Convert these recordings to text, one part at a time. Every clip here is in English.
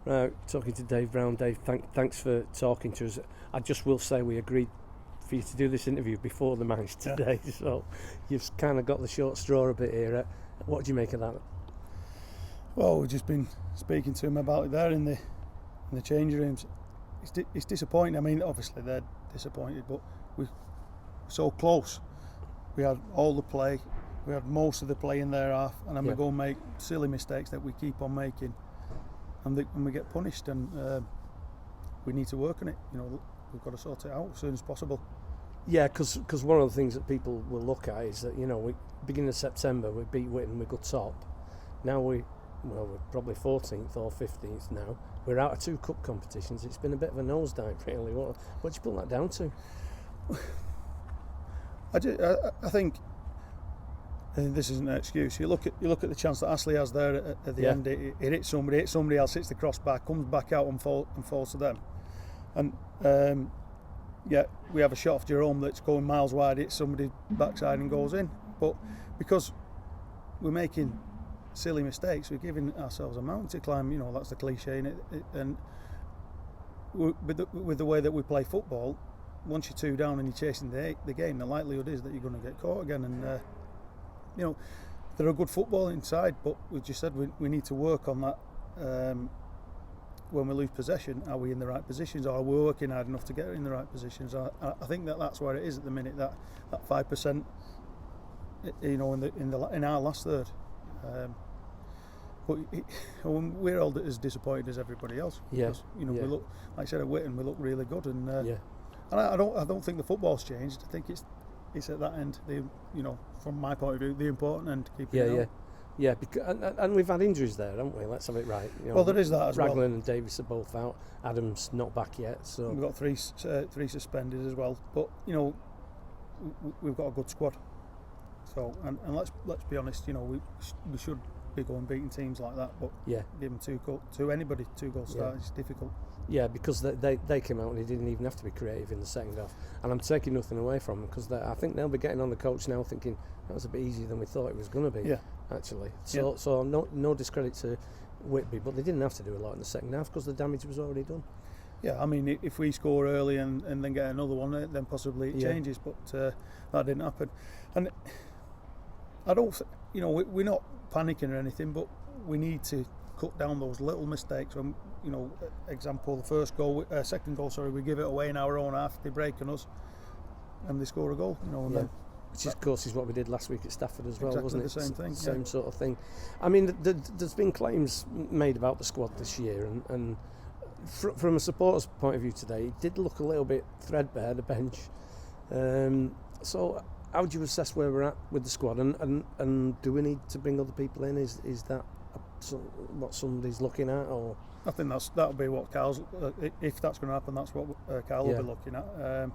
Right, talking to Dave Brown. Dave, thanks for talking to us. I just will say we agreed for you to do this interview before the match today, so you've kind of got the short straw a bit here. What do you make of that? Well, we've just been speaking to him about it there in the changing rooms. It's disappointing. I mean, obviously they're disappointed, but we're so close. We had all the play, we had most of the play in their half, and then we go and make silly mistakes that we keep on making, and we get punished. And we need to work on it. We've got to sort it out as soon as possible. Yeah, because one of the things that people will look at is that beginning of September we beat Whitton, we got top. Now we're probably 14th or 15th now. We're out of 2 cup competitions. It's been a bit of a nosedive, really. What do you put that down to? I think this isn't an excuse. You look at the chance that Ashley has there at the end. It hits somebody else hits the crossbar, comes back out and falls to them. And we have a shot off Jerome that's going miles wide, hits somebody backside and goes in. But because we're making silly mistakes, we're giving ourselves a mountain to climb. That's the cliche, and with the way that we play football, once you're 2 down and you're chasing the game, the likelihood is that you're going to get caught again. And they're a good football inside, but we just said we need to work on that. When we lose possession, are we in the right positions? Are we working hard enough to get in the right positions? I think that's where it is at the minute. That 5%, in our last third. But we're all as disappointed as everybody else. Because, we look, like I said, at Whitton, we look really good, and I don't think the football's changed. I think it's at that end, from my point of view, the important end. Keeping it up. Yeah, and we've had injuries there, haven't we? Let's have it right. Well, there is that as well. Raglan and Davis are both out. Adam's not back yet, so we've got three suspended as well. But we've got a good squad. So and let's be honest, we should be going beating teams like that. But give them 2 goal start is difficult. Yeah, because they came out and they didn't even have to be creative in the second half. And I'm taking nothing away from them, because I think they'll be getting on the coach now thinking that was a bit easier than we thought it was going to be. Yeah. Actually. So no discredit to Whitby, but they didn't have to do a lot in the second half because the damage was already done. Yeah, I mean, if we score early and then get another one, then possibly it changes, but that didn't happen. And I don't, we're not panicking or anything, but we need to cut down those little mistakes. When, example, the second goal, we give it away in our own half, they break on us, and they score a goal, and then, which of course is what we did last week at Stafford as well, exactly wasn't it? The same thing. Same sort of thing. I mean, there's been claims made about the squad this year, and from a supporter's point of view today, it did look a little bit threadbare, the bench. So how do you assess where we're at with the squad, and do we need to bring other people in? Is that what somebody's looking at, or? I think that'll be what Carl's, if that's going to happen, that's what Carl will be looking at.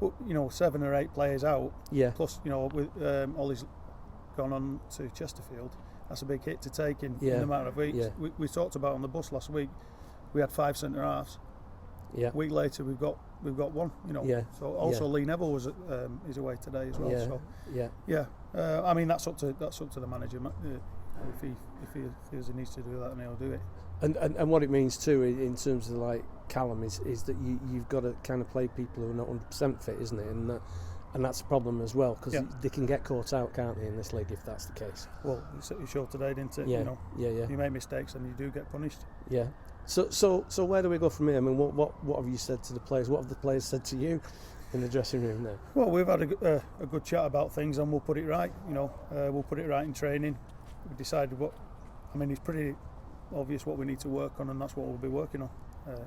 But 7 or 8 players out. Yeah. Plus, with Ollie's gone on to Chesterfield, that's a big hit to take in the amount of weeks. Yeah. We talked about on the bus last week. We had 5 centre halves. Yeah. A week later, we've got one. So also Lee Neville was is away today as well. Yeah. So I mean that's up to the manager. If he feels he needs to do that, then he'll do it. And what it means too, in terms of like Callum, is that you've got to kind of play people who are not 100% fit, isn't it? And that's a problem as well, because they can get caught out, can't they, in this league if that's the case? Well, you showed today, didn't it? Yeah. You make mistakes and you do get punished. Yeah. So where do we go from here? I mean, what have you said to the players? What have the players said to you in the dressing room there? Well, we've had a good chat about things, and we'll put it right. We'll put it right in training. We decided it's pretty obvious what we need to work on, and that's what we'll be working on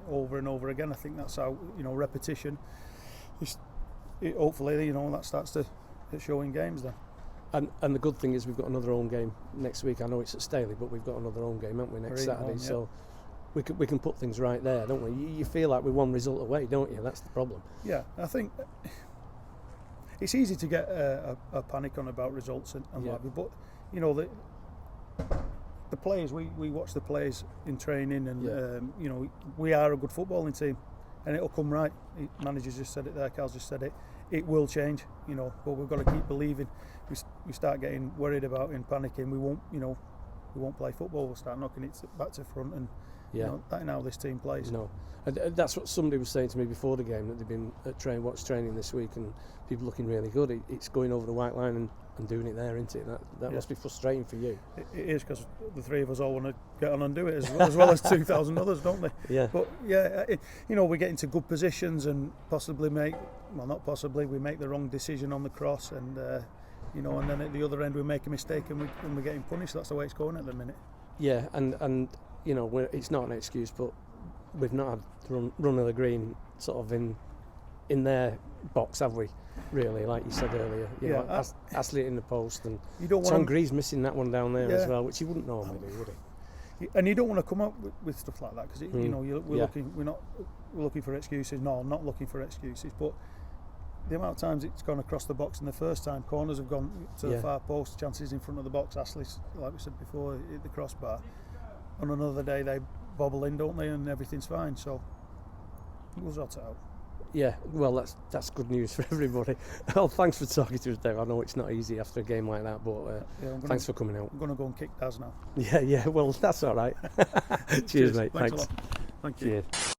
over and over again. I think that's how repetition. Hopefully, that starts to show in games then. And the good thing is we've got another home game next week. I know it's at Staley, but we've got another home game, haven't we, next Saturday? Home, so we can put things right there, don't we? You feel like we're one result away, don't you? That's the problem. Yeah, I think it's easy to get a panic on about results and what have you, but the players, we watch the players in training, and we are a good footballing team, and it'll come right. Manager's just said it there, Carl's just said it. It will change, but we've got to keep believing. We start getting worried about and panicking, we won't play football. We'll start knocking it back to front, and Yeah. You know, that ain't how this team plays. No. And that's what somebody was saying to me before the game, that they've been at training this week and people looking really good. It's going over the white line and doing it there, isn't it? That must be frustrating for you. It is, because the three of us all want to get on and do it as well as 2,000 others, don't they? Yeah. But yeah, you know, we get into good positions and possibly we make the wrong decision on the cross, and you know, and then at the other end we make a mistake and we're getting punished. That's the way it's going at the minute. Yeah, and you know, it's not an excuse, but we've not had run of the green sort of in their box, have we? Really, like you said earlier, you know, Astley in the post, and Tongree's missing that one down there as well, which he wouldn't normally do, would he? And you don't want to come up with stuff like that, because you know, we're looking for excuses. No, I'm not looking for excuses, but the amount of times it's gone across the box, and the first time corners have gone to the far post, chances in front of the box, Astley's, like we said before, hit the crossbar. On another day they bobble in, don't they, and everything's fine. So we'll sort it out. Yeah, well, that's good news for everybody. Well, thanks for talking to us, Dave. I know it's not easy after a game like that, but thanks for coming out. I'm going to go and kick Daz now. Yeah, well, that's all right. Cheers, mate. Thanks a lot. Thank you. Cheers.